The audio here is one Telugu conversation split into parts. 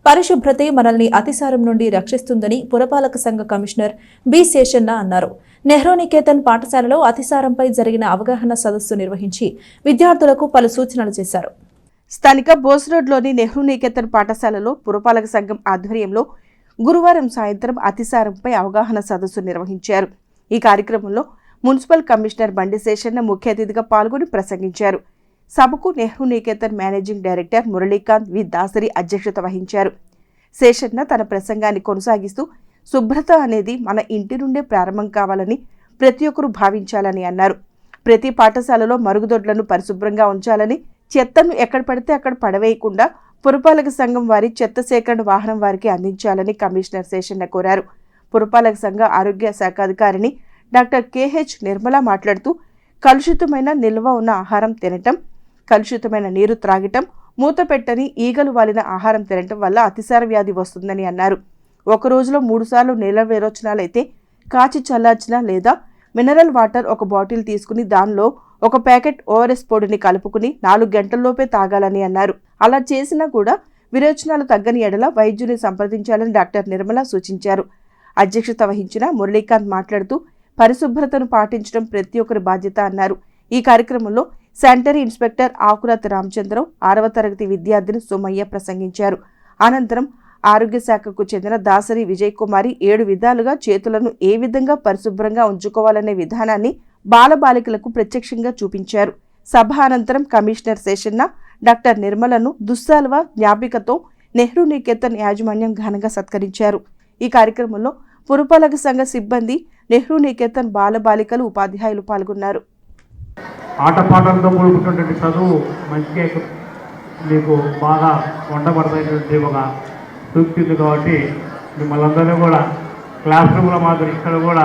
పరిశుభ్రతే మనల్ని అతిసారం నుండి రక్షిస్తుందని పురపాలక సంఘ కమిషనర్ బి శేషన్న అన్నారు. నెహ్రూ నికేతన్ పాఠశాలలో అతిసారంపై జరిగిన అవగాహన సదస్సు నిర్వహించి విద్యార్థులకు పలు సూచనలు చేశారు. స్థానిక బోస్ రోడ్లోని నెహ్రూ నికేతన్ పాఠశాలలో పురపాలక సంఘం ఆధ్వర్యంలో గురువారం సాయంత్రం అతిసారంపై అవగాహన సదస్సు నిర్వహించారు. ఈ కార్యక్రమంలో మున్సిపల్ కమిషనర్ బండి శేషన్న ముఖ్య అతిథిగా పాల్గొని ప్రసంగించారు. సభకు నెహ్రూ నికేతన్ మేనేజింగ్ డైరెక్టర్ మురళీకాంత్ వి దాసరి అధ్యక్షత వహించారు. శేషన్న తన ప్రసంగాన్ని కొనసాగిస్తూ శుభ్రత అనేది మన ఇంటి నుండే ప్రారంభం కావాలని ప్రతి ఒక్కరూ భావించాలని అన్నారు. ప్రతి పాఠశాలలో మరుగుదొడ్లను పరిశుభ్రంగా ఉంచాలని, చెత్తను ఎక్కడ పడితే అక్కడ పడవేయకుండా పురపాలక సంఘం వారి చెత్త సేకరణ వాహనం వారికి అందించాలని కమిషనర్ శేషన్న కోరారు. పురపాలక సంఘ ఆరోగ్య శాఖాధికారిని డాక్టర్ కెహెచ్ నిర్మల మాట్లాడుతూ కలుషితమైన నిల్వ ఉన్న ఆహారం తినటం, కలుషితమైన నీరు త్రాగటం, మూత పెట్టని ఈగలు వాలిన ఆహారం తినటం వల్ల అతిసార వ్యాధి వస్తుందని అన్నారు. ఒక రోజులో 3 సార్లు నీళ్ళ విరోచనాలైతే కాచి చల్లార్చిన లేదా మినరల్ వాటర్ ఒక బాటిల్ తీసుకుని దానిలో ఒక ప్యాకెట్ ఓఆర్ఎస్ పొడిని కలుపుకుని 4 గంటల్లోపే తాగాలని అన్నారు. అలా చేసినా కూడా విరోచనాలు తగ్గని ఎడల వైద్యుని సంప్రదించాలని డాక్టర్ నిర్మల సూచించారు. అధ్యక్షత వహించిన మురళీకాంత్ మాట్లాడుతూ పరిశుభ్రతను పాటించడం ప్రతి ఒక్కరి బాధ్యత అన్నారు. ఈ కార్యక్రమంలో శానిటరీ ఇన్స్పెక్టర్ ఆకురాతి రామచంద్రరావు, 6వ తరగతి విద్యార్థిని సుమయ్య ప్రసంగించారు. అనంతరం ఆరోగ్య శాఖకు చెందిన దాసరి విజయ్ కుమారి 7 విధాలుగా చేతులను ఏ విధంగా పరిశుభ్రంగా ఉంచుకోవాలనే విధానాన్ని బాలబాలికలకు ప్రత్యక్షంగా చూపించారు. సభ అనంతరం కమిషనర్ శేషన్న డాక్టర్ నిర్మలను దుస్సాల్వ జ్ఞాపికతో నెహ్రూ నికేతన్ యాజమాన్యం ఘనంగా సత్కరించారు. ఈ కార్యక్రమంలో పురపాలక సంఘ సిబ్బంది, నెహ్రూ నికేతన్ బాలబాలికలు, ఉపాధ్యాయులు పాల్గొన్నారు. ఆటపాటలతో కూడుకున్నటువంటి చదువు మంచిగా మీకు బాగా వండబడతాయినటువంటి ఒక సూక్తి ఉంది. కాబట్టి మిమ్మల్ని అందరినీ కూడా క్లాస్ రూమ్లో మాత్రం ఇక్కడ కూడా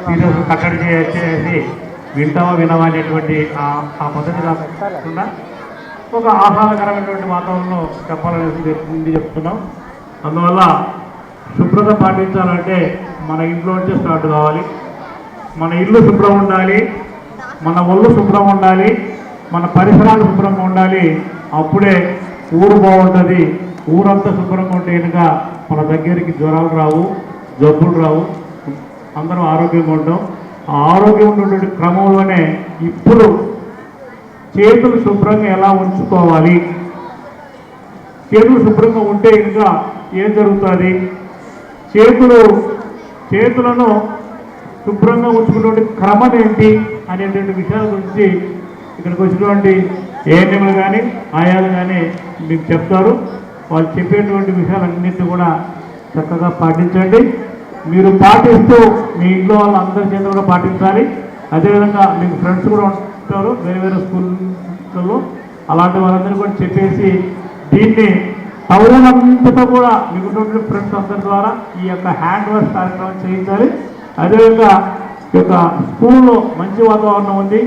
సీరియస్ కట్టడి చేసి వింటామా వినవా అనేటువంటి ఆ పద్ధతి కాకుండా ఒక ఆహ్లాదకరమైనటువంటి వాతావరణంలో చెప్పాలని చెప్తున్నాం. అందువల్ల శుభ్రత పాటించాలంటే మన ఇంట్లో నుంచే స్టార్ట్ కావాలి. మన ఇల్లు శుభ్రం ఉండాలి, మన ఒళ్ళు శుభ్రం ఉండాలి, మన పరిసరాలు శుభ్రంగా ఉండాలి. అప్పుడే ఊరు బాగుంటుంది. ఊరంతా శుభ్రంగా ఉంటే కనుక మన దగ్గరికి జ్వరాలు రావు, జబ్బులు రావు, అందరం ఆరోగ్యంగా ఉంటాం. ఆ ఆరోగ్యం ఉన్నటువంటి క్రమంలోనే ఇప్పుడు చేతులు శుభ్రంగా ఎలా ఉంచుకోవాలి, చేతులు శుభ్రంగా ఉంటే ఇంకా ఏం జరుగుతుంది, చేతులను శుభ్రంగా ఉంచుకున్నటువంటి క్రమం ఏంటి అనేటువంటి విషయాల గురించి ఇక్కడికి వచ్చినటువంటి ఏఎన్ఎంలు కానీ ఆయాలు కానీ మీకు చెప్తారు. వాళ్ళు చెప్పేటువంటి విషయాలన్నింటినీ కూడా చక్కగా పాటించండి. మీరు పాటిస్తూ మీ ఇంట్లో వాళ్ళందరి చేత కూడా పాటించాలి. అదేవిధంగా మీకు ఫ్రెండ్స్ కూడా ఉంటారు వేరే వేరే స్కూల్లో, అలాంటి వాళ్ళందరూ కూడా చెప్పేసి దీన్ని టౌన్ అంతటా కూడా మీకు ఉన్నటువంటి ఫ్రెండ్స్ అందరి ద్వారా ఈ యొక్క హ్యాండ్ వాష్ కార్యక్రమం చేయించాలి. అదేవిధంగా ఈ యొక్క స్కూల్లో మంచి వాతావరణం ఉంది.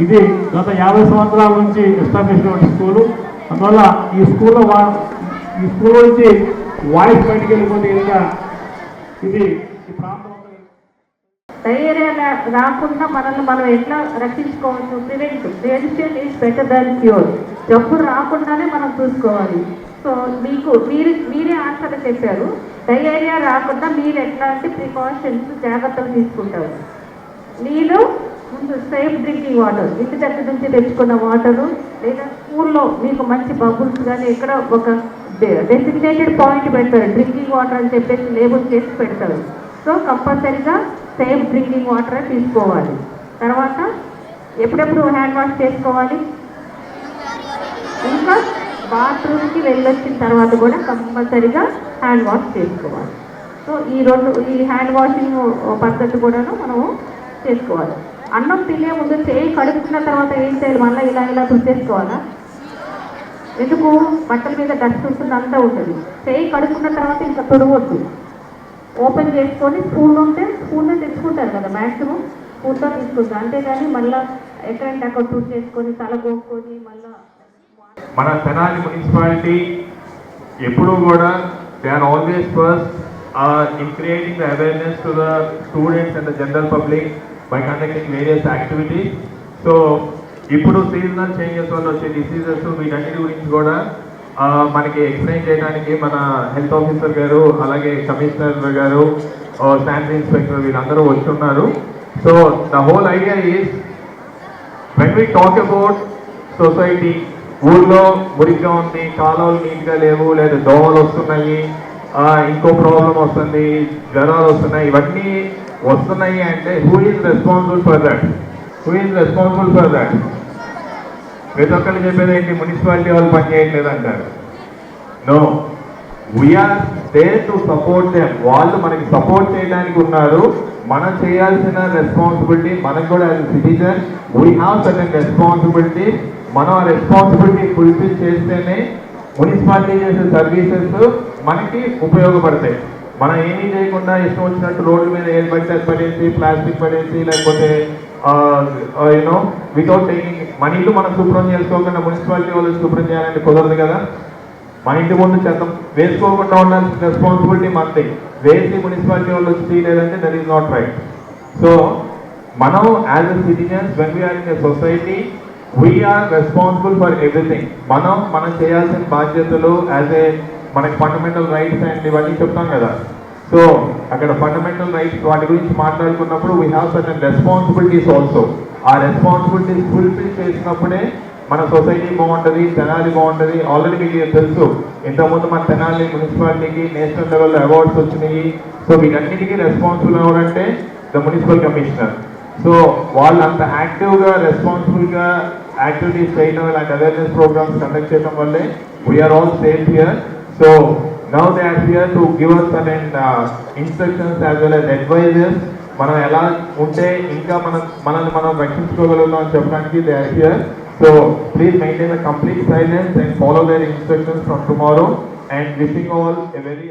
ఇది గత 50 సంవత్సరాల నుంచి ఎస్టాబ్లిష్ అయినటువంటి స్కూలు. అందువల్ల ఈ స్కూల్లో నుంచి వాయిస్ బయటికి వెళ్ళిపోతే కనుక ఇది ఈ ప్రాంతం డయేరియా రాకుండా మనల్ని మనం ఎట్లా రక్షించుకోవచ్చు. Prevention is better than cure. జబ్బు రాకుండానే మనం చూసుకోవాలి. సో మీరే ఆన్సర్ చెప్పారు. డయేరియా రాకుండా మీరు ఎట్లాంటి ప్రికాషన్స్ జాగ్రత్తలు తీసుకుంటారు. నీళ్ళు ముందు సేఫ్ డ్రింకింగ్ వాటర్, ఇంటి దగ్గర నుంచి తెచ్చుకున్న వాటరు, లేదా స్కూల్లో మీకు మంచి బబుల్స్ కానీ ఎక్కడ ఒక డెసిగ్నేటెడ్ పాయింట్ పెడతారు, డ్రింకింగ్ వాటర్ అని చెప్పేసి లేబుల్ చేసి పెడతారు. సో కంపల్సరీగా సేఫ్ డ్రింకింగ్ వాటర్ తీసుకోవాలి. తర్వాత ఎప్పుడెప్పుడు హ్యాండ్ వాష్ చేసుకోవాలి. ఇంకా బాత్రూమ్కి వెళ్ళొచ్చిన తర్వాత కూడా కంపల్సరీగా హ్యాండ్ వాష్ చేసుకోవాలి. సో ఈ హ్యాండ్ వాషింగ్ పద్ధతి కూడాను మనము చేసుకోవాలి. అన్నం తినే ముందు చేయి కడుక్కున్న తర్వాత ఏం చేయాలి, మళ్ళీ ఇలా తుడిచేసుకోవాలా? ఎందుకు? బట్టల మీద డస్ట్ ఉంటుంది, అంతా ఉంటుంది. చేయి కడుక్కున్న తర్వాత ఇంకా తుడవద్దు. ఓపెన్ చేసుకొని స్పూన్లో తెచ్చుకుంటారు కదా, మ్యాక్సిమం స్పూన్తో తీసుకుంటారు. అంతేగాని మళ్ళీ ఎక్కడంటే అక్కడ తుడిచేసుకొని తల కోసుకొని మళ్ళీ. మన తెనాలి మున్సిపాలిటీ ఎప్పుడూ కూడా they are always first in creating the awareness to the students and the general public by conducting various activities. So ఇప్పుడు సీజనల్ చేంజెస్ వల్ల వచ్చే డిసీజెస్ వీటన్నిటి గురించి కూడా మనకి ఎక్స్ప్లెయిన్ చేయడానికి మన హెల్త్ ఆఫీసర్ గారు, అలాగే కమిషనర్ గారు, శానిటరీ ఇన్స్పెక్టర్ వీళ్ళందరూ వచ్చున్నారు. So the whole idea is when we talk about society, ఊళ్ళో మురిగ్గా ఉంది, కాలువలు నీట్గా లేవు, లేదా దోమలు వస్తున్నాయి, ఇంకో ప్రాబ్లం వస్తుంది, జ్వరాలు వస్తున్నాయి, ఇవన్నీ వస్తున్నాయి అంటే who is responsible for that? Who is responsible for that? ప్రతి ఒక్కళ్ళు చెప్పేది ఏంటి, మున్సిపాలిటీ వాళ్ళు పని చేయట్లేదు అంటారు. No, we are there to support them. వాళ్ళు మనకి సపోర్ట్ చేయడానికి ఉన్నారు. మనం చేయాల్సిన రెస్పాన్సిబిలిటీ మనకు కూడా as citizen we have certain responsibility. మనం ఆ రెస్పాన్సిబిలిటీ ఫుల్ఫిల్ చేస్తేనే మున్సిపాలిటీ చేసే సర్వీసెస్ మనకి ఉపయోగపడతాయి. మనం ఏమీ చేయకుండా ఇష్టం వచ్చినట్టు రోడ్ల మీద ఏది పడితే అది పడేసి, ప్లాస్టిక్ పడేసి, లేకపోతే యూనో వితౌట్ టేకింగ్, మన ఇల్లు మనం శుభ్రం చేసుకోకుండా మున్సిపాలిటీ వాళ్ళు శుభ్రం చేయాలంటే కుదరదు కదా. మన ఇంటి ముందు చెత్త వేసుకోకుండా ఉండాల్సిన రెస్పాన్సిబిలిటీ మనది. వేసి మున్సిపాలిటీ వాళ్ళు వచ్చి తీయలేదంటే that is not right. So మనం as a citizens when we are in a society we are responsible for everything. మనం చేయాల్సిన బాధ్యతలు యాజ్ ఏ మనకి ఫండమెంటల్ రైట్స్ అండ్ ఇవన్నీ చెప్తాం కదా. సో అక్కడ ఫండమెంటల్ రైట్స్ వాటి గురించి మాట్లాడుకున్నప్పుడు we have certain responsibilities also. ఆ రెస్పాన్సిబిలిటీస్ ఫుల్ఫిల్ చేసినప్పుడే మన సొసైటీ బాగుంటుంది, తెనాలి బాగుంటుంది. ఆల్రెడీ మీకు తెలుసు, ఇంతకుముందు మన తెనాలి మున్సిపాలిటీకి నేషనల్ లెవెల్లో అవార్డ్స్ వచ్చినాయి. సో వీటన్నిటికీ రెస్పాన్సిబుల్ ఎవరంటే ద మున్సిపల్ కమిషనర్. సో వాళ్ళు అంత యాక్టివ్గా రెస్పాన్సిబుల్గా యాక్టివిటీస్ చేయడం, ఇలాంటి అవేర్నెస్ ప్రోగ్రామ్స్ కండక్ట్ చేయడం వల్లే we are all safe here. So now they are here to give us certain instructions as well as advices. మనం ఎలా ఉంటే ఇంకా మనల్ని మనం రక్షించుకోగలుగుతాం అని చెప్పడానికి they are here. So please maintain a complete silence and follow their instructions from tomorrow, and wishing all a very